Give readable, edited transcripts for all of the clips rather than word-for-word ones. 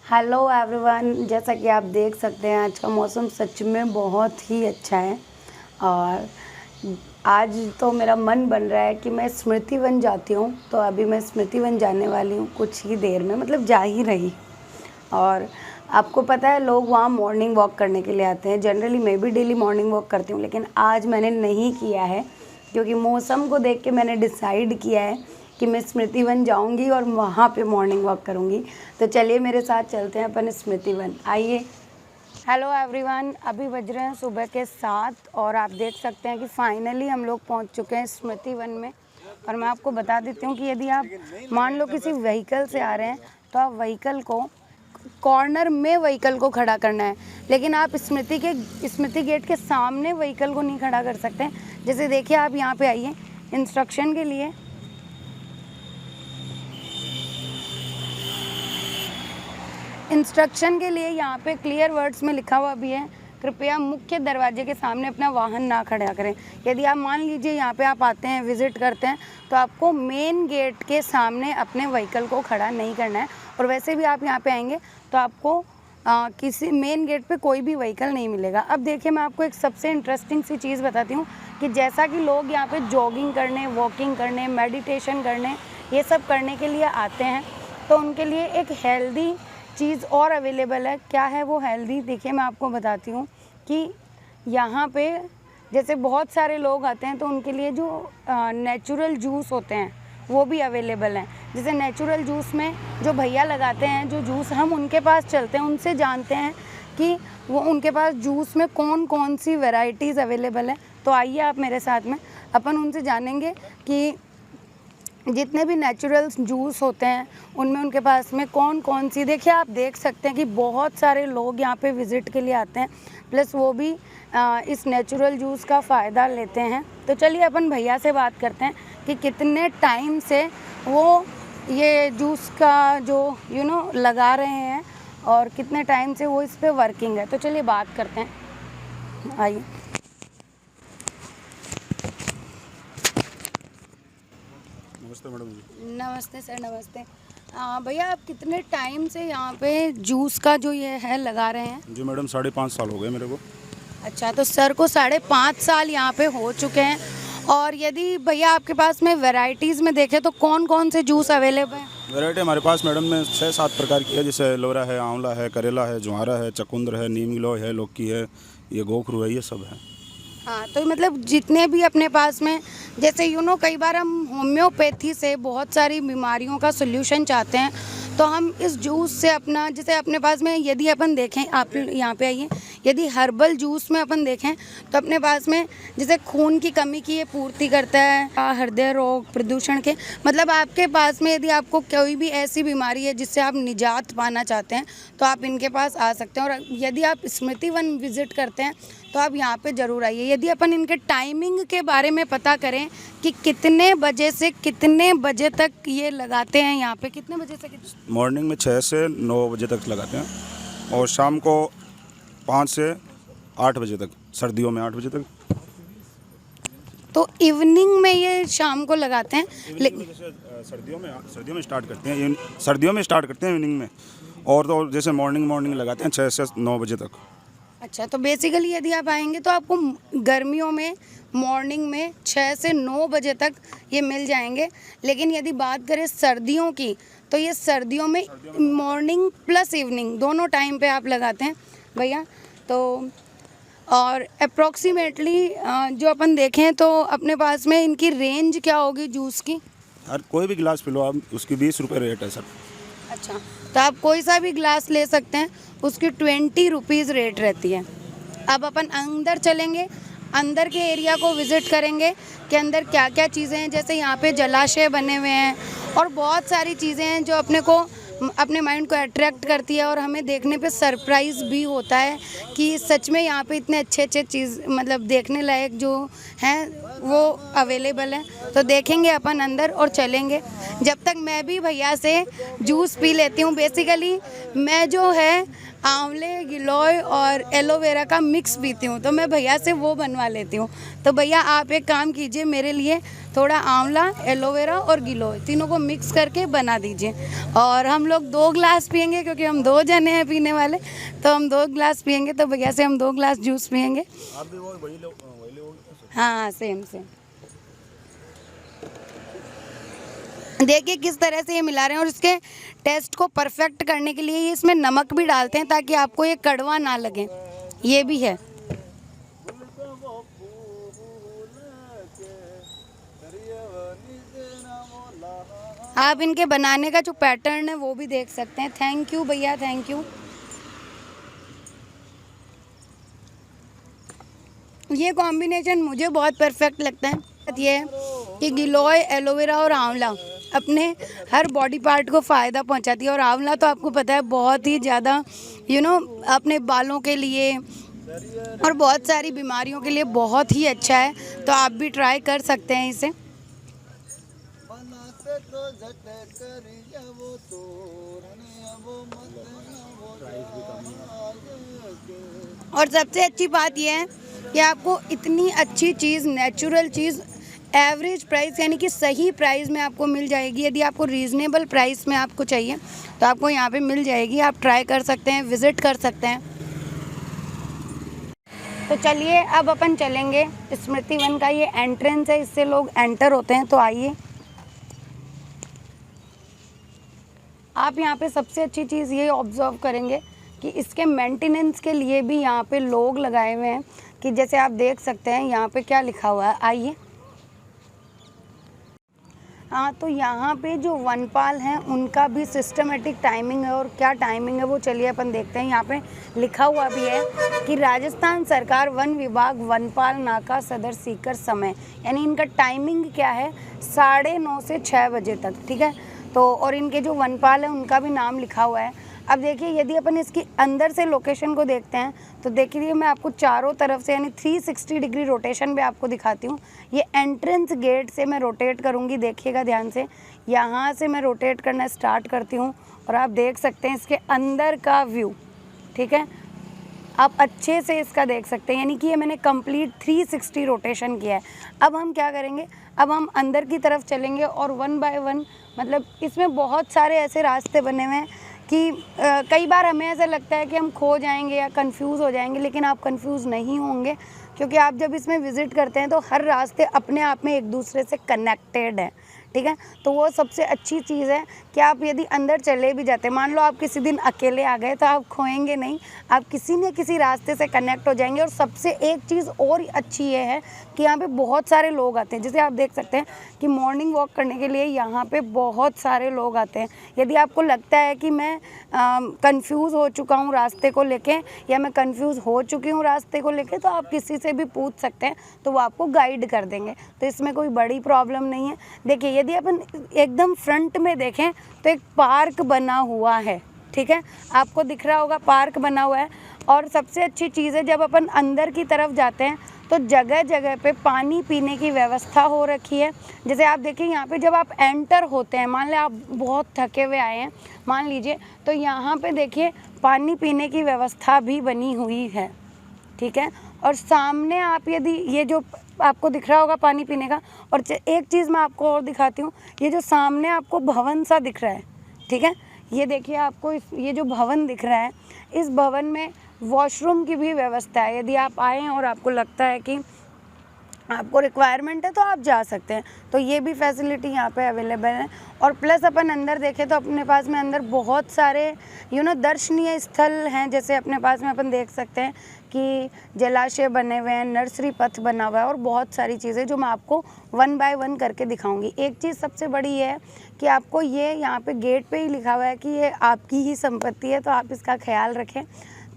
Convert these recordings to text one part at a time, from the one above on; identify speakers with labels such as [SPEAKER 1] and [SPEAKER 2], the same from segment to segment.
[SPEAKER 1] Hello everyone, जैसा कि आप देख सकते हैं आज का मौसम सच में बहुत ही अच्छा है। और आज तो मेरा मन बन रहा है कि मैं स्मृति वन जाती हूँ। तो अभी मैं स्मृति वन जाने वाली हूँ कुछ ही देर में, मतलब जा ही रही। और आपको पता है लोग वहाँ मॉर्निंग वॉक करने के लिए आते हैं। जनरली मैं भी डेली मॉर्निंग वॉक करती हूँ, लेकिन आज मैंने नहीं किया है क्योंकि मौसम को देख के मैंने डिसाइड किया है कि मैं स्मृति वन जाऊंगी और वहाँ पे मॉर्निंग वॉक करूँगी। तो चलिए मेरे साथ चलते हैं अपन स्मृति वन, आइए। हेलो एवरीवन, अभी बज रहे हैं सुबह के 7 और आप देख सकते हैं कि फाइनली हम लोग पहुँच चुके हैं स्मृति वन में। और मैं आपको बता देती हूँ कि यदि आप मान लो किसी व्हीकल से आ रहे हैं तो आप व्हीकल को कॉर्नर में व्हीकल को खड़ा करना है, लेकिन आप स्मृति गेट के सामने व्हीकल को नहीं खड़ा कर सकते। जैसे देखिए आप यहाँ पे आइए इंस्ट्रक्शन के लिए। यहाँ पे क्लियर वर्ड्स में लिखा हुआ भी है, कृपया मुख्य दरवाजे के सामने अपना वाहन ना खड़ा करें। यदि आप मान लीजिए यहाँ पे आप आते हैं, विज़िट करते हैं, तो आपको मेन गेट के सामने अपने व्हीकल को खड़ा नहीं करना है। और वैसे भी आप यहाँ पे आएंगे तो आपको किसी मेन गेट पे कोई भी व्हीकल नहीं मिलेगा। अब देखिए मैं आपको एक सबसे इंटरेस्टिंग सी चीज़ बताती हूँ कि जैसा कि लोग यहाँ पे जॉगिंग करने, वॉकिंग करने, मेडिटेशन करने, ये सब करने के लिए आते हैं, तो उनके लिए एक हेल्दी चीज़ और अवेलेबल है। क्या है वो हेल्दी? देखिए मैं आपको बताती हूँ कि यहाँ पे जैसे बहुत सारे लोग आते हैं तो उनके लिए जो नेचुरल जूस होते हैं वो भी अवेलेबल हैं। जैसे नेचुरल जूस में जो भैया लगाते हैं जो जूस, हम उनके पास चलते हैं, उनसे जानते हैं कि वो उनके पास जूस में कौन कौन सी वैरायटीज़ अवेलेबल है। तो आइए आप मेरे साथ में, अपन उनसे जानेंगे कि जितने भी नेचुरल जूस होते हैं उनमें उनके पास में कौन कौन सी। देखिए आप देख सकते हैं कि बहुत सारे लोग यहाँ पे विज़िट के लिए आते हैं, प्लस वो भी इस नेचुरल जूस का फ़ायदा लेते हैं। तो चलिए अपन भैया से बात करते हैं कि कितने टाइम से वो ये जूस का जो लगा रहे हैं और कितने टाइम से वो इस पर वर्किंग है। तो चलिए बात करते हैं, आइए।
[SPEAKER 2] नमस्ते मैडम जी।
[SPEAKER 1] नमस्ते सर, नमस्ते। भैया आप कितने टाइम से यहाँ पे जूस का जो ये है लगा रहे हैं?
[SPEAKER 2] जी मैडम 5.5 साल हो गए मेरे को।
[SPEAKER 1] अच्छा, तो सर को 5.5 साल यहाँ पे हो चुके हैं। और यदि भैया आपके पास में वैरायटीज़ में देखें तो कौन कौन से जूस अवेलेबल हैं?
[SPEAKER 2] वैरायटी हमारे पास मैडम में 6-7 प्रकार की है, जैसे एलोवेरा है, आंवला है, करेला है, ज्वारा है, चकुंदर है, नीम गिलोय है, लौकी है, ये गोखरू है, ये सब है।
[SPEAKER 1] हाँ, तो मतलब जितने भी अपने पास में, जैसे कई बार हम होम्योपैथी से बहुत सारी बीमारियों का सोल्यूशन चाहते हैं, तो हम इस जूस से अपना, जैसे अपने पास में यदि अपन देखें, आप यहाँ पे आइए, यदि हर्बल जूस में अपन देखें तो अपने पास में जैसे खून की कमी की ये पूर्ति करता है, हृदय रोग, प्रदूषण के, मतलब आपके पास में यदि आपको कोई भी ऐसी बीमारी है जिससे आप निजात पाना चाहते हैं तो आप इनके पास आ सकते हैं। और यदि आप स्मृति वन विज़िट करते हैं तो आप यहाँ पे ज़रूर आइए। यदि अपन इनके टाइमिंग के बारे में पता करें कि कितने बजे से कितने बजे तक ये लगाते हैं, यहाँ पे कितने बजे से
[SPEAKER 2] मॉर्निंग में 6 से 9 बजे तक लगाते हैं और शाम को 5 से 8 बजे तक, सर्दियों में 8 बजे तक।
[SPEAKER 1] तो इवनिंग में ये शाम को लगाते हैं, लेकिन
[SPEAKER 2] सर्दियों में स्टार्ट करते हैं, सर्दियों में स्टार्ट करते हैं इवनिंग में, और तो जैसे मॉर्निंग लगाते हैं 6 से 9 बजे तक।
[SPEAKER 1] अच्छा, तो बेसिकली यदि आप आएंगे तो आपको गर्मियों में मॉर्निंग में 6 से 9 बजे तक ये मिल जाएंगे। लेकिन यदि बात करें सर्दियों की तो ये सर्दियों में मॉर्निंग प्लस इवनिंग दोनों टाइम पे आप लगाते हैं भैया। तो और अप्रॉक्सीमेटली जो अपन देखें तो अपने पास में इनकी रेंज क्या होगी जूस की?
[SPEAKER 2] हर कोई भी गिलास पी लो आप, उसकी 20 रुपये रेट है सर।
[SPEAKER 1] अच्छा, तो आप कोई सा भी ग्लास ले सकते हैं, उसकी 20 रुपीज़ रेट रहती है। अब अपन अंदर चलेंगे, अंदर के एरिया को विज़िट करेंगे कि अंदर क्या क्या चीज़ें हैं। जैसे यहाँ पे जलाशय बने हुए हैं और बहुत सारी चीज़ें हैं जो अपने माइंड को अट्रैक्ट करती है और हमें देखने पे सरप्राइज़ भी होता है कि सच में यहाँ पे इतने अच्छे अच्छे चीज़, मतलब देखने लायक जो हैं वो अवेलेबल है। तो देखेंगे अपन अंदर और चलेंगे। जब तक मैं भी भैया से जूस पी लेती हूँ। बेसिकली मैं जो है आंवले, गिलोय और एलोवेरा का मिक्स पीती हूँ, तो मैं भैया से वो बनवा लेती हूँ। तो भैया आप एक काम कीजिए, मेरे लिए थोड़ा आंवला, एलोवेरा और गिलोय तीनों को मिक्स करके बना दीजिए। और हम लोग 2 ग्लास पियेंगे, क्योंकि हम 2 जने हैं पीने वाले, तो हम 2 ग्लास पियेंगे। तो भैया से हम 2 ग्लास जूस पियेंगे।
[SPEAKER 2] आप भी वही लो।
[SPEAKER 1] हाँ, सेम सेम। देखिए किस तरह से ये मिला रहे हैं, और इसके टेस्ट को परफेक्ट करने के लिए ये इसमें नमक भी डालते हैं, ताकि आपको ये कड़वा ना लगे। ये भी है। आप इनके बनाने का जो पैटर्न है वो भी देख सकते हैं। थैंक यू भैया, थैंक यू। ये कॉम्बिनेशन मुझे बहुत परफेक्ट लगता है। ये है कि गिलोय, एलोवेरा और आंवला अपने हर बॉडी पार्ट को फ़ायदा पहुंचाती है। और आंवला तो आपको पता है बहुत ही ज़्यादा अपने बालों के लिए और बहुत सारी बीमारियों के लिए बहुत ही अच्छा है। तो आप भी ट्राई कर सकते हैं इसे। और सबसे अच्छी बात यह है कि आपको इतनी अच्छी चीज़, नेचुरल चीज़ एवरेज प्राइस यानी कि सही प्राइस में आपको मिल जाएगी। यदि आपको रीज़नेबल प्राइस में आपको चाहिए तो आपको यहाँ पे मिल जाएगी। आप ट्राई कर सकते हैं, विज़िट कर सकते हैं। तो चलिए अब अपन चलेंगे। स्मृति वन का ये एंट्रेंस है, इससे लोग एंटर होते हैं। तो आइए, आप यहाँ पे सबसे अच्छी चीज़ ये ऑब्ज़र्व करेंगे कि इसके मेंटेनेंस के लिए भी यहाँ पे लोग लगाए हुए हैं। कि जैसे आप देख सकते हैं यहाँ पे क्या लिखा हुआ है, आइए। हाँ, तो यहाँ पे जो वनपाल हैं उनका भी सिस्टमेटिक टाइमिंग है। और क्या टाइमिंग है वो चलिए अपन देखते हैं। यहाँ पे लिखा हुआ भी है कि राजस्थान सरकार वन विभाग वनपाल नाका सदर सीकर समय, यानी इनका टाइमिंग क्या है 9:30 से 6 बजे तक, ठीक है। तो और इनके जो वनपाल है उनका भी नाम लिखा हुआ है। अब देखिए यदि अपन इसकी अंदर से लोकेशन को देखते हैं तो देखिए मैं आपको चारों तरफ से यानी 360 डिग्री रोटेशन भी आपको दिखाती हूँ। ये एंट्रेंस गेट से मैं रोटेट करूँगी, देखिएगा ध्यान से। यहाँ से मैं रोटेट करना स्टार्ट करती हूँ और आप देख सकते हैं इसके अंदर का व्यू, ठीक है। आप अच्छे से इसका देख सकते हैं, यानी कि ये मैंने कंप्लीट 360 रोटेशन किया है। अब हम क्या करेंगे, अब हम अंदर की तरफ चलेंगे और 1 बाय 1 मतलब इसमें बहुत सारे ऐसे रास्ते बने हुए हैं कि कई बार हमें ऐसा लगता है कि हम खो जाएंगे या कंफ्यूज हो जाएंगे, लेकिन आप कंफ्यूज नहीं होंगे, क्योंकि आप जब इसमें विज़िट करते हैं तो हर रास्ते अपने आप में एक दूसरे से कनेक्टेड हैं, ठीक है। तो वो सबसे अच्छी चीज़ है कि आप यदि अंदर चले भी जाते हैं, मान लो आप किसी दिन अकेले आ गए तो आप खोएंगे नहीं, आप किसी न किसी रास्ते से कनेक्ट हो जाएंगे। और सबसे एक चीज़ और अच्छी ये है कि यहाँ पे बहुत सारे लोग आते हैं। जैसे आप देख सकते हैं कि मॉर्निंग वॉक करने के लिए यहाँ पे बहुत सारे लोग आते हैं। यदि आपको लगता है कि मैं कंफ्यूज हो चुका हूँ रास्ते को लेके, या मैं कंफ्यूज हो चुकी हूँ रास्ते को लेके, तो आप किसी से भी पूछ सकते हैं, तो वो आपको गाइड कर देंगे। तो इसमें कोई बड़ी प्रॉब्लम नहीं है। देखिए यदि अपन एकदम फ्रंट में देखें तो एक पार्क बना हुआ है, ठीक है, आपको दिख रहा होगा पार्क बना हुआ है। और सबसे अच्छी चीज़ है जब अपन अंदर की तरफ जाते हैं तो जगह जगह पे पानी पीने की व्यवस्था हो रखी है। जैसे आप देखिए यहाँ पे जब आप एंटर होते हैं, मान लें आप बहुत थके हुए आए हैं मान लीजिए, तो यहाँ पे देखिए पानी पीने की व्यवस्था भी बनी हुई है, ठीक है। और सामने आप यदि ये जो आपको दिख रहा होगा पानी पीने का, और एक चीज़ मैं आपको और दिखाती हूँ, ये जो सामने आपको भवन सा दिख रहा है, ठीक है, ये देखिए आपको ये जो भवन दिख रहा है, इस भवन में वॉशरूम की भी व्यवस्था है। यदि आप आए और आपको लगता है कि आपको रिक्वायरमेंट है तो आप जा सकते हैं, तो ये भी फैसिलिटी यहाँ पे अवेलेबल है। और प्लस अपन अंदर देखें तो अपने पास में अंदर बहुत सारे दर्शनीय स्थल हैं। जैसे अपने पास में अपन देख सकते हैं कि जलाशय बने हुए हैं, नर्सरी पथ बना हुआ है और बहुत सारी चीज़ें जो मैं आपको 1 बाय 1 करके दिखाऊंगी। एक चीज़ सबसे बड़ी है कि आपको ये यहाँ पे गेट पे ही लिखा हुआ है कि ये आपकी ही संपत्ति है, तो आप इसका ख्याल रखें,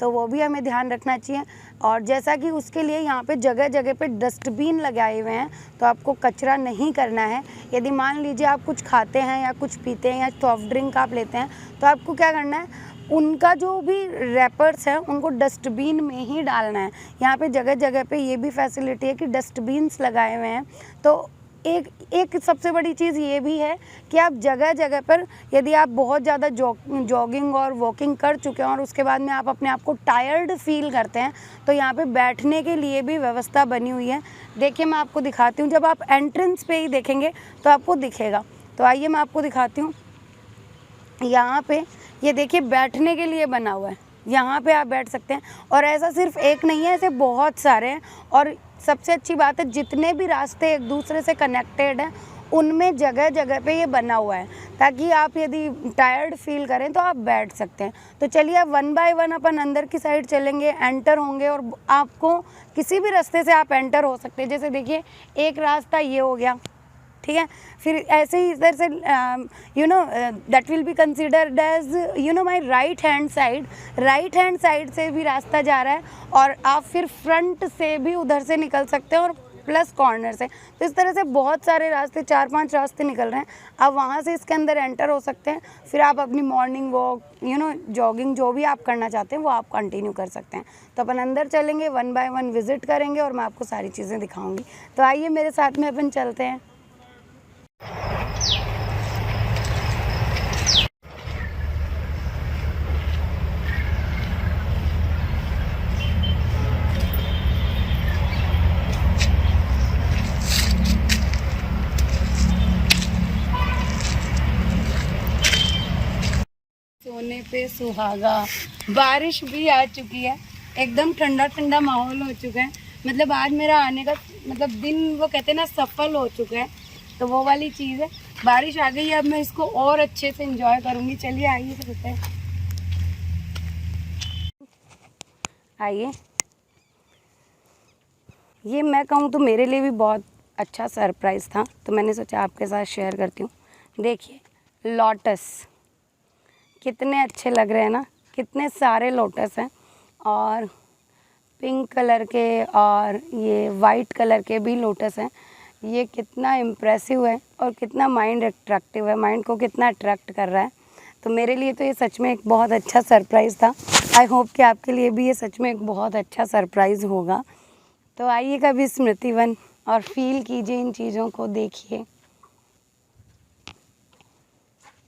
[SPEAKER 1] तो वो भी हमें ध्यान रखना चाहिए। और जैसा कि उसके लिए यहाँ पे जगह जगह पे डस्टबिन लगाए हुए हैं, तो आपको कचरा नहीं करना है। यदि मान लीजिए आप कुछ खाते हैं या कुछ पीते हैं या सॉफ्ट ड्रिंक आप लेते हैं, तो आपको क्या करना है, उनका जो भी रैपर्स हैं उनको डस्टबिन में ही डालना है। यहाँ पे जगह जगह पे ये भी फैसिलिटी है कि डस्टबिन्स लगाए हुए हैं, तो एक सबसे बड़ी चीज़ ये भी है कि आप जगह जगह पर यदि आप बहुत ज़्यादा जॉगिंग और वॉकिंग कर चुके हैं और उसके बाद में आप अपने आप को टायर्ड फील करते हैं, तो यहाँ पे बैठने के लिए भी व्यवस्था बनी हुई है। देखिए मैं आपको दिखाती हूँ, जब आप एंट्रेंस पे ही देखेंगे तो आपको दिखेगा। तो आइए मैं आपको दिखाती हूँ। यहाँ पे ये देखिए बैठने के लिए बना हुआ है, यहाँ पे आप बैठ सकते हैं। और ऐसा सिर्फ एक नहीं है, ऐसे बहुत सारे हैं। और सबसे अच्छी बात है, जितने भी रास्ते एक दूसरे से कनेक्टेड हैं उनमें जगह जगह पे ये बना हुआ है, ताकि आप यदि टायर्ड फील करें तो आप बैठ सकते हैं। तो चलिए अब 1 बाय 1 अपन अंदर की साइड चलेंगे, एंटर होंगे और आपको किसी भी रास्ते से आप एंटर हो सकते हैं। जैसे देखिए एक रास्ता ये हो गया, ठीक है। फिर ऐसे ही इधर से that will be considered as my right hand side से भी रास्ता जा रहा है। और आप फिर फ्रंट से भी उधर से निकल सकते हैं और प्लस कॉर्नर से। तो इस तरह से बहुत सारे रास्ते, 4-5 रास्ते निकल रहे हैं। आप वहाँ से इसके अंदर एंटर हो सकते हैं। फिर आप अपनी मॉर्निंग वॉक जॉगिंग जो भी आप करना चाहते हैं वो आप कंटिन्यू कर सकते हैं। तो अपन अंदर चलेंगे, 1 बाय 1 विजिट करेंगे और मैं आपको सारी चीज़ें दिखाऊंगी। तो आइए मेरे साथ में अपन चलते हैं। सोने पे सुहागा, बारिश भी आ चुकी है, एकदम ठंडा ठंडा माहौल हो चुका है। मतलब आज मेरा आने का दिन वो कहते हैं ना सफल हो चुका है, तो वो वाली चीज़ है। बारिश आ गई है, अब मैं इसको और अच्छे से एंजॉय करूँगी। चलिए आइए चलते हैं, आइए। ये मैं कहूँ तो मेरे लिए भी बहुत अच्छा सरप्राइज़ था, तो मैंने सोचा आपके साथ शेयर करती हूँ। देखिए लोटस कितने अच्छे लग रहे हैं ना, कितने सारे लोटस हैं। और पिंक कलर के और ये वाइट कलर के भी लोटस हैं। ये कितना इम्प्रेसिव है और कितना माइंड अट्रैक्टिव है, माइंड को कितना अट्रैक्ट कर रहा है। तो मेरे लिए तो ये सच में एक बहुत अच्छा सरप्राइज़ था। आई होप कि आपके लिए भी ये सच में एक बहुत अच्छा सरप्राइज़ होगा। तो आइए कभी स्मृति वन और फील कीजिए इन चीज़ों को, देखिए।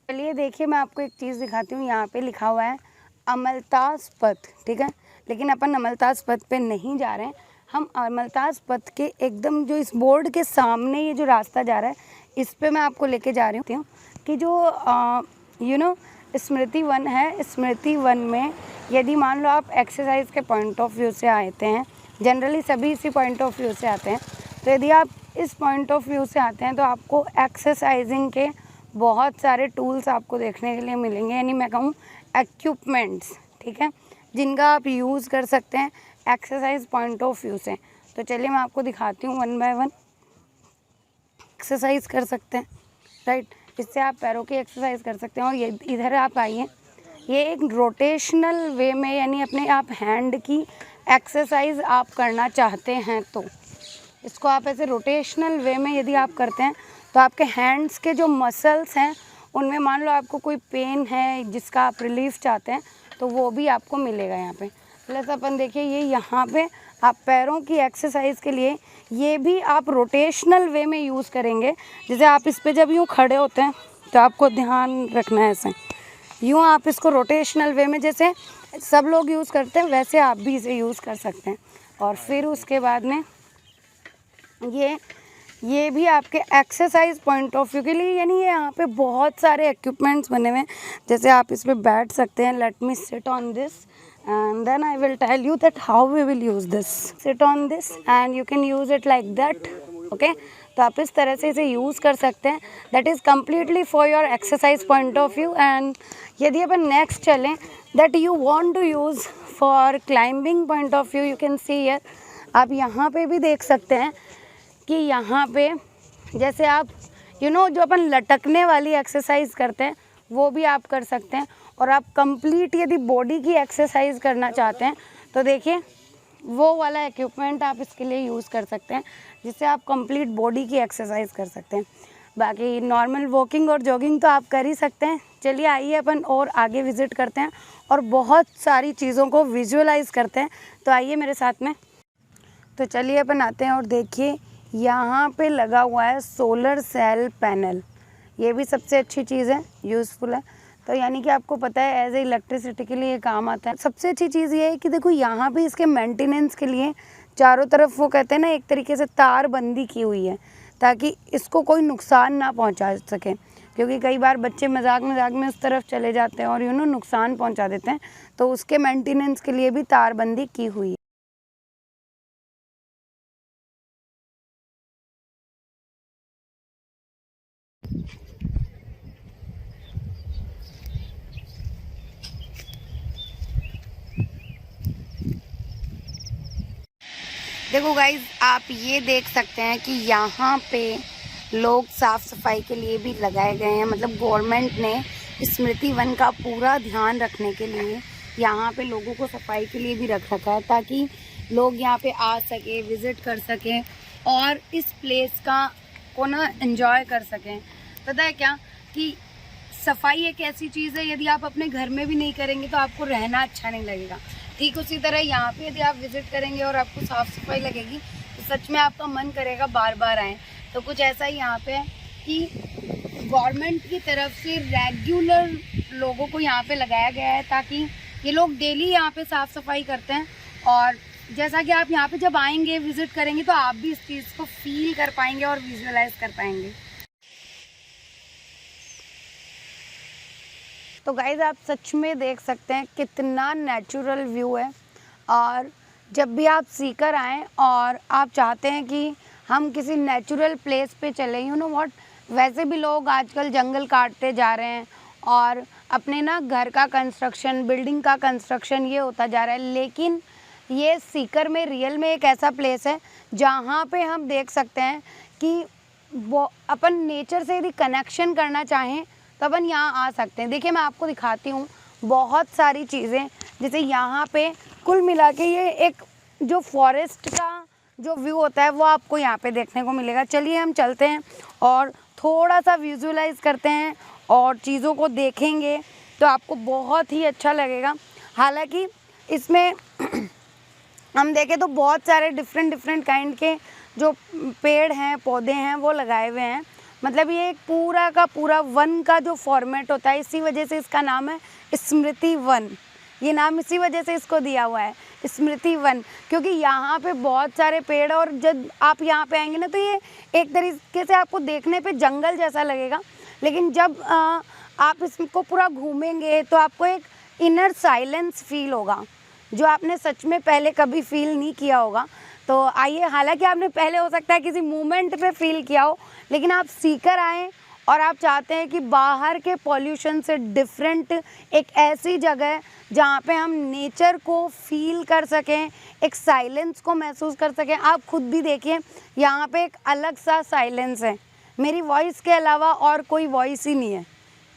[SPEAKER 1] चलिए देखिए मैं आपको एक चीज़ दिखाती हूँ। यहाँ पे लिखा हुआ है अमलतास पथ, ठीक है। लेकिन अपन अमलतास पथ पे नहीं जा रहे हैं, हम अमलतास पथ के एकदम जो इस बोर्ड के सामने ये जो रास्ता जा रहा है इस पे मैं आपको लेके जा रही हूँ कि जो स्मृति वन है। स्मृति वन में यदि मान लो आप एक्सरसाइज के पॉइंट ऑफ व्यू से आते हैं, जनरली सभी इसी पॉइंट ऑफ व्यू से आते हैं, तो यदि आप इस पॉइंट ऑफ व्यू से आते हैं तो आपको एक्सरसाइजिंग के बहुत सारे टूल्स आपको देखने के लिए मिलेंगे, यानी मैं कहूँ इक्विपमेंट्स, ठीक है, जिनका आप यूज़ कर सकते हैं एक्सरसाइज पॉइंट ऑफ व्यू से। तो चलिए मैं आपको दिखाती हूँ 1 बाय 1 एक्सरसाइज कर सकते हैं, राइट। इससे आप पैरों की एक्सरसाइज कर सकते हैं। और ये इधर आप आइए, ये एक रोटेशनल वे में, यानी अपने आप हैंड की एक्सरसाइज आप करना चाहते हैं तो इसको आप ऐसे रोटेशनल वे में यदि आप करते हैं तो आपके हैंड्स के जो मसल्स हैं उनमें मान लो आपको कोई पेन है जिसका आप रिलीफ चाहते हैं तो वो भी आपको मिलेगा यहाँ पे। प्लस अपन देखिए ये यहाँ पे आप पैरों की एक्सरसाइज के लिए ये भी आप रोटेशनल वे में यूज़ करेंगे। जैसे आप इस पे जब यूँ खड़े होते हैं तो आपको ध्यान रखना है, ऐसे यूँ आप इसको रोटेशनल वे में जैसे सब लोग यूज़ करते हैं वैसे आप भी इसे यूज़ कर सकते हैं। और फिर उसके बाद में ये भी आपके एक्सरसाइज पॉइंट ऑफ व्यू के लिए, यानी ये यहाँ पे बहुत सारे इक्विपमेंट्स बने हुए हैं। जैसे आप इस पे बैठ सकते हैं। Let me sit on this and then I will tell you that how we will use this. Sit on this and you can use it like that, okay? तो आप इस तरह से इसे यूज़ कर सकते हैं। That is completely for your exercise point of view. And यदि अपन next चलें that you want to use for climbing point of view, you can see here, आप यहाँ पे भी देख सकते हैं कि यहाँ पे जैसे आप जो अपन लटकने वाली एक्सरसाइज करते हैं वो भी आप कर सकते हैं। और आप कंप्लीट यदि बॉडी की एक्सरसाइज करना चाहते हैं तो देखिए वो वाला इक्विपमेंट आप इसके लिए यूज़ कर सकते हैं, जिससे आप कंप्लीट बॉडी की एक्सरसाइज कर सकते हैं। बाकी नॉर्मल वॉकिंग और जॉगिंग तो आप कर ही सकते हैं। चलिए आइए अपन और आगे विज़िट करते हैं और बहुत सारी चीज़ों को विजुअलाइज करते हैं। तो आइए मेरे साथ में। तो चलिए अपन आते हैं और देखिए यहाँ पे लगा हुआ है सोलर सेल पैनल। ये भी सबसे अच्छी चीज़ है, यूज़फुल है। तो यानी कि आपको पता है एज ए इलेक्ट्रिसिटी के लिए ये काम आता है। सबसे अच्छी चीज़ ये है कि देखो यहाँ पे इसके मेंटेनेंस के लिए चारों तरफ वो कहते हैं ना, एक तरीके से तार बंदी की हुई है ताकि इसको कोई नुकसान ना पहुँचा सके, क्योंकि कई बार बच्चे मजाक में उस तरफ चले जाते हैं और नुकसान पहुँचा देते हैं। तो उसके मेंटेनेंस के लिए भी तारबंदी की हुई है। देखो गाइज, आप ये देख सकते हैं कि यहाँ पे लोग साफ़ सफाई के लिए भी लगाए गए हैं। मतलब गवर्नमेंट ने स्मृति वन का पूरा ध्यान रखने के लिए यहाँ पे लोगों को सफाई के लिए भी रख रखा है, ताकि लोग यहाँ पे आ सके, विज़िट कर सकें और इस प्लेस को ना एंजॉय कर सकें। पता है क्या कि सफाई एक ऐसी चीज़ है, यदि आप अपने घर में भी नहीं करेंगे तो आपको रहना अच्छा नहीं लगेगा। ठीक उसी तरह यहाँ पे यदि आप विज़िट करेंगे और आपको साफ़ सफाई लगेगी तो सच में आपका मन करेगा बार बार आएँ। तो कुछ ऐसा ही यहाँ पे है कि गवर्नमेंट की तरफ से रेगुलर लोगों को यहाँ पे लगाया गया है ताकि ये लोग डेली यहाँ पे साफ़ सफाई करते हैं। और जैसा कि आप यहाँ पे जब आएंगे, विज़िट करेंगे, तो आप भी इस चीज़ को फील कर पाएंगे और विजुअलाइज कर पाएंगे। तो गाइज, आप सच में देख सकते हैं कितना नेचुरल व्यू है। और जब भी आप सीकर आएँ और आप चाहते हैं कि हम किसी नेचुरल प्लेस पे चलें, यू नो व्हाट, वैसे भी लोग आजकल जंगल काटते जा रहे हैं और अपने ना घर का कंस्ट्रक्शन, बिल्डिंग का कंस्ट्रक्शन ये होता जा रहा है। लेकिन ये सीकर में रियल में एक ऐसा प्लेस है जहाँ पे हम देख सकते हैं कि वो अपन नेचर से यदि कनेक्शन करना चाहें तो अपन यहाँ आ सकते हैं। देखिए, मैं आपको दिखाती हूँ बहुत सारी चीज़ें। जैसे यहाँ पे कुल मिला के ये एक जो फॉरेस्ट का जो व्यू होता है वो आपको यहाँ पे देखने को मिलेगा। चलिए हम चलते हैं और थोड़ा सा विजुअलाइज करते हैं और चीज़ों को देखेंगे तो आपको बहुत ही अच्छा लगेगा। हालांकि इसमें हम देखें तो बहुत सारे डिफरेंट काइंड के जो पेड़ हैं, पौधे हैं, वो लगाए हुए हैं। मतलब ये एक पूरा का पूरा वन का जो फॉर्मेट होता है, इसी वजह से इसका नाम है स्मृति वन। ये नाम इसी वजह से इसको दिया हुआ है, स्मृति वन, क्योंकि यहाँ पे बहुत सारे पेड़ और जब आप यहाँ पे आएंगे ना तो ये एक तरीके से आपको देखने पे जंगल जैसा लगेगा। लेकिन जब आप इसको पूरा घूमेंगे तो आपको एक इनर साइलेंस फील होगा जो आपने सच में पहले कभी फील नहीं किया होगा। तो आइए, हालांकि आपने पहले हो सकता है किसी मूवमेंट पे फील किया हो, लेकिन आप सीकर आएँ और आप चाहते हैं कि बाहर के पॉल्यूशन से डिफरेंट एक ऐसी जगह जहाँ पे हम नेचर को फील कर सकें, एक साइलेंस को महसूस कर सकें। आप खुद भी देखिए, यहाँ पे एक अलग सा साइलेंस है, मेरी वॉइस के अलावा और कोई वॉइस ही नहीं है।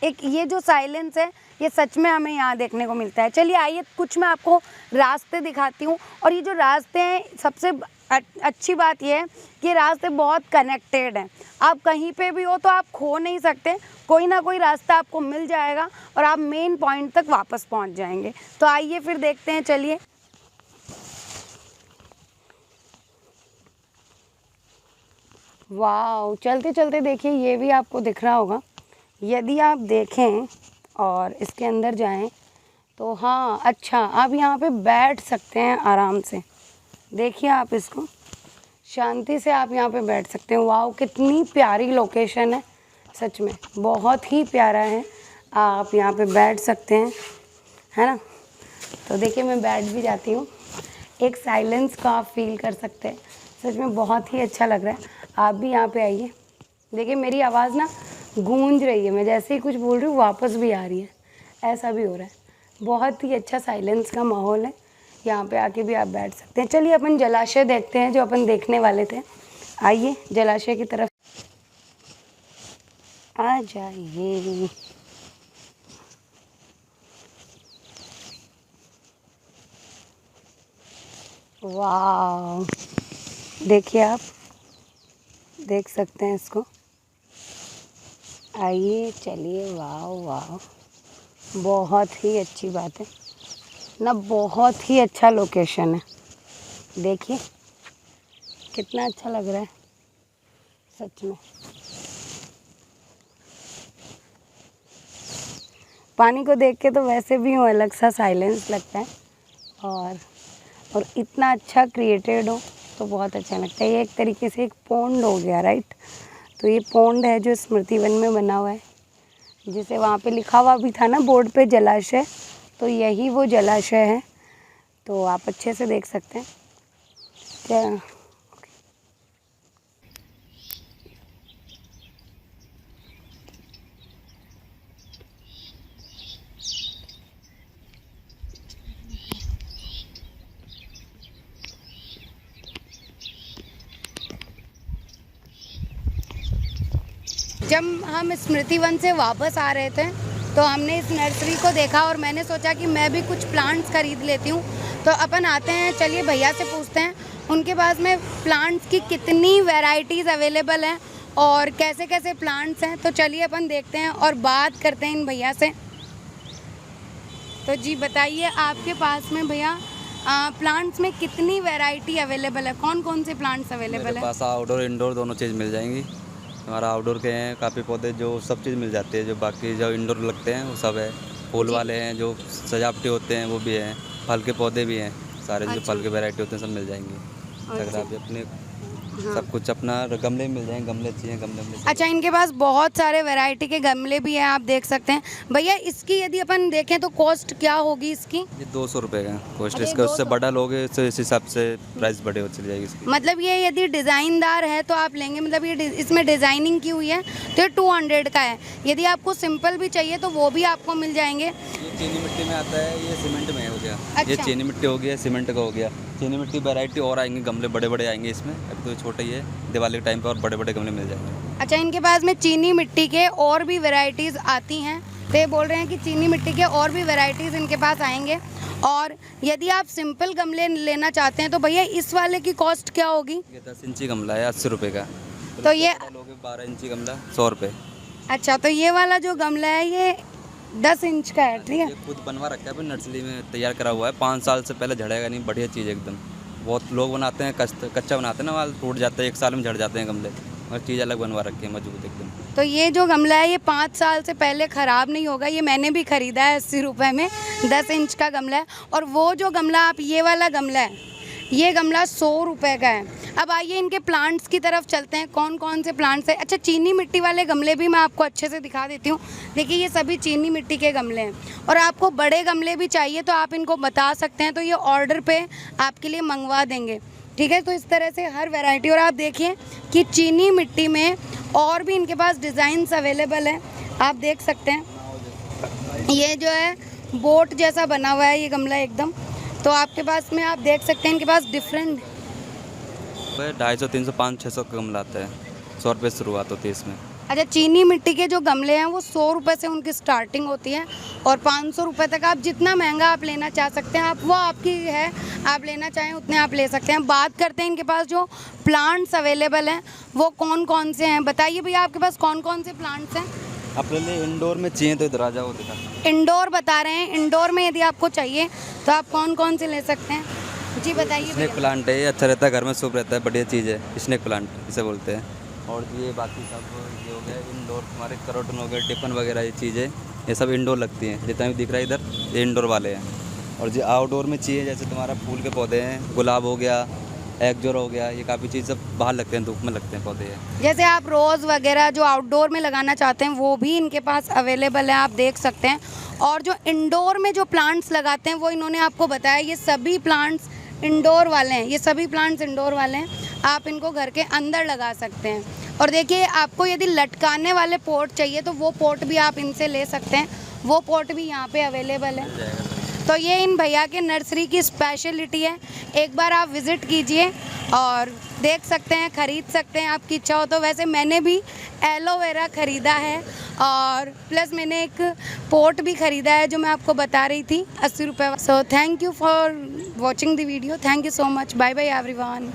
[SPEAKER 1] एक ये जो साइलेंस है ये सच में हमें यहाँ देखने को मिलता है। चलिए आइए, कुछ मैं आपको रास्ते दिखाती हूँ। और ये जो रास्ते हैं, सबसे अच्छी बात यह है कि रास्ते बहुत कनेक्टेड हैं। आप कहीं पे भी हो तो आप खो नहीं सकते, कोई ना कोई रास्ता आपको मिल जाएगा और आप मेन पॉइंट तक वापस पहुँच जाएंगे। तो आइए फिर देखते हैं, चलिए। वाह, चलते चलते देखिए ये भी आपको दिख रहा होगा। यदि आप देखें और इसके अंदर जाएं तो हाँ, अच्छा, आप यहाँ पे बैठ सकते हैं आराम से। देखिए आप इसको, शांति से आप यहाँ पे बैठ सकते हैं। वाह, कितनी प्यारी लोकेशन है, सच में बहुत ही प्यारा है। आप यहाँ पे बैठ सकते हैं, है ना। तो देखिए मैं बैठ भी जाती हूँ, एक साइलेंस का आप फील कर सकते हैं। सच में बहुत ही अच्छा लग रहा है। आप भी यहाँ पे आइए। देखिए मेरी आवाज़ ना गूंज रही है, मैं जैसे ही कुछ बोल रही हूँ वापस भी आ रही है, ऐसा भी हो रहा है। बहुत ही अच्छा साइलेंस का माहौल है, यहाँ पे आके भी आप बैठ सकते हैं। चलिए अपन जलाशय देखते हैं जो अपन देखने वाले थे। आइए जलाशय की तरफ आ जाइए। वाह, देखिए आप देख सकते हैं इसको। आइए, चलिए। वाह वाह, बहुत ही अच्छी बात है ना, बहुत ही अच्छा लोकेशन है। देखिए कितना अच्छा लग रहा है। सच में पानी को देख के तो वैसे भी वो अलग सा साइलेंस लगता है, और इतना अच्छा क्रिएटेड हो तो बहुत अच्छा लगता है। ये एक तरीके से एक पोंड हो गया, राइट। तो ये पोंड है जो स्मृति वन में बना हुआ है, जिसे वहाँ पे लिखा हुआ भी था ना बोर्ड पे जलाशय, तो यही वो जलाशय है। तो आप अच्छे से देख सकते हैं क्या। जब हम स्मृति वन से वापस आ रहे थे तो हमने इस नर्सरी को देखा और मैंने सोचा कि मैं भी कुछ प्लांट्स खरीद लेती हूँ। तो अपन आते हैं, चलिए भैया से पूछते हैं उनके पास में प्लांट्स की कितनी वैरायटीज़ अवेलेबल हैं और कैसे कैसे प्लांट्स हैं। तो चलिए अपन देखते हैं और बात करते हैं इन भैया से। तो जी बताइए, आपके पास में भैया प्लांट्स में कितनी वैरायटी अवेलेबल है, कौन कौन से प्लांट्स अवेलेबल है?
[SPEAKER 3] मेरे पास आउटडोर इंडोर दोनों चीज़ मिल जाएंगी। हमारा आउटडोर के हैं काफ़ी पौधे, जो सब चीज़ मिल जाती है। जो बाकी जो इंडोर लगते हैं वो सब है। फूल वाले हैं, जो सजावटी होते हैं वो भी हैं। फल के पौधे भी हैं, सारे जो फल के वैरायटी होते हैं सब मिल जाएंगे। अगर आप अपने सब कुछ अपना गमले मिल जाएंगे, गमले चाहिए गमले मिल।
[SPEAKER 1] अच्छा, इनके पास बहुत सारे वैरायटी के गमले भी हैं, आप देख सकते हैं। भैया इसकी यदि अपन देखें तो कॉस्ट क्या होगी इसकी?
[SPEAKER 3] ये 200 रुपये का कॉस्ट इसका। उससे बड़ा लोगे तो इस हिसाब से प्राइस बड़े हो चली जाएगी इसकी।
[SPEAKER 1] मतलब ये यदि डिज़ाइनदार है तो आप लेंगे, मतलब ये इसमें डिज़ाइनिंग की हुई है तो ये 200 का है। यदि आपको सिंपल भी चाहिए तो वो भी आपको मिल जाएंगे।
[SPEAKER 3] ये चीनी मिट्टी में आता है, ये सीमेंट में हो गया।
[SPEAKER 1] अच्छा।
[SPEAKER 3] ये चीनी मिट्टी हो गया, सीमेंट का हो गया। चीनी मिट्टी वैरायटी और आएंगे, गमले बड़े बड़े आएंगे इसमें। अभी तो छोटे ही है, दिवाली के टाइम पे और बड़े बड़े गमले मिल जाएंगे।
[SPEAKER 1] अच्छा, इनके पास में चीनी मिट्टी के और भी वैरायटीज़ आती हैं, तो ये बोल रहे हैं कि चीनी मिट्टी के और भी वैरायटीज़ इनके पास आएंगे। और यदि आप सिंपल गमले लेना चाहते हैं तो भैया इस वाले की कॉस्ट क्या होगी?
[SPEAKER 3] ये 10 इंची गमला है 80 रुपये का।
[SPEAKER 1] तो ये
[SPEAKER 3] लोगे 12 इंची गमला 100 रुपये।
[SPEAKER 1] अच्छा, तो ये वाला जो गमला है ये 10 इंच का है, ठीक है।
[SPEAKER 3] ये खुद बनवा रखा है, नर्सरी में तैयार करा हुआ है। 5 साल से पहले झड़ेगा नहीं, बढ़िया चीज़ एकदम। बहुत लोग बनाते हैं कच्चा बनाते हैं ना, वाल टूट जाता है, 1 साल में झड़ जाते हैं गमले, और चीज़ अलग बनवा रखी है मजबूत एकदम।
[SPEAKER 1] तो ये जो गमला है ये 5 साल से पहले ख़राब नहीं होगा। ये मैंने भी ख़रीदा है 80 रुपये में, 10 इंच का गमला है। और वो जो गमला आप, ये वाला गमला है, ये गमला 100 रुपये का है। अब आइए इनके प्लांट्स की तरफ चलते हैं, कौन कौन से प्लांट्स हैं। अच्छा, चीनी मिट्टी वाले गमले भी मैं आपको अच्छे से दिखा देती हूँ। देखिए ये सभी चीनी मिट्टी के गमले हैं। और आपको बड़े गमले भी चाहिए तो आप इनको बता सकते हैं, तो ये ऑर्डर पे आपके लिए मंगवा देंगे, ठीक है। तो इस तरह से हर वैरायटी। और आप देखिए कि चीनी मिट्टी में और भी इनके पास डिज़ाइंस अवेलेबल हैं, आप देख सकते हैं। ये जो है बोट जैसा बना हुआ है ये गमला एकदम। तो आपके पास में आप देख सकते हैं इनके पास डिफरेंट
[SPEAKER 3] 250, 300, 500, 600 का गमला आता है। 100 रुपये शुरुआत होती है इसमें।
[SPEAKER 1] अच्छा, चीनी मिट्टी के जो गमले हैं वो 100 रुपये से उनकी स्टार्टिंग होती है और 500 रुपये तक आप जितना महंगा आप लेना चाह सकते हैं, आप वो आपकी है, आप लेना चाहें उतने आप ले सकते हैं। बात करते हैं इनके पास जो प्लांट्स अवेलेबल हैं वो कौन कौन से हैं। बताइए भैया आपके पास कौन कौन से प्लांट्स हैं?
[SPEAKER 3] अपने लिए इंडोर में चाहिए तो इधर आ जाओ, दिखा।
[SPEAKER 1] इंडोर बता रहे हैं, इंडोर में यदि आपको चाहिए तो आप कौन कौन से ले सकते हैं? जी बताइए।
[SPEAKER 3] स्नेक प्लांट है, ये अच्छा रहता है, घर में सूप रहता है, बढ़िया चीज़ है। स्नेक प्लांट इसे बोलते हैं। और ये बाकी सब ये हो गया इंडोर, हमारे करोटन हो गए, टिफन वगैरह, ये चीज़ें ये सब इंडोर लगती हैं। जितना भी दिख रहा है इधर ये इंडोर वाले हैं। और जो आउटडोर में चाहिए, जैसे तुम्हारा फूल के पौधे हैं, गुलाब हो गया, एगजोर हो गया, ये काफ़ी चीज़ सब बाहर लगते हैं, धूप में लगते हैं पौधे हैं।
[SPEAKER 1] जैसे आप रोज़ वगैरह जो आउटडोर में लगाना चाहते हैं वो भी इनके पास अवेलेबल है, आप देख सकते हैं। और जो इंडोर में जो प्लांट्स लगाते हैं वो इन्होंने आपको बताया, ये सभी प्लांट्स इंडोर वाले हैं, ये सभी प्लांट्स इंडोर वाले हैं। आप इनको घर के अंदर लगा सकते हैं। और देखिए आपको यदि लटकाने वाले पॉट चाहिए तो वो पॉट भी आप इनसे ले सकते हैं, वो पॉट भी यहाँ पे अवेलेबल है। तो ये इन भैया के नर्सरी की स्पेशलिटी है। एक बार आप विज़िट कीजिए और देख सकते हैं, ख़रीद सकते हैं आपकी इच्छा हो तो। वैसे मैंने भी एलोवेरा ख़रीदा है और प्लस मैंने एक पॉट भी ख़रीदा है जो मैं आपको बता रही थी 80 रुपये। So thank you for watching the video, thank you so much, bye bye everyone.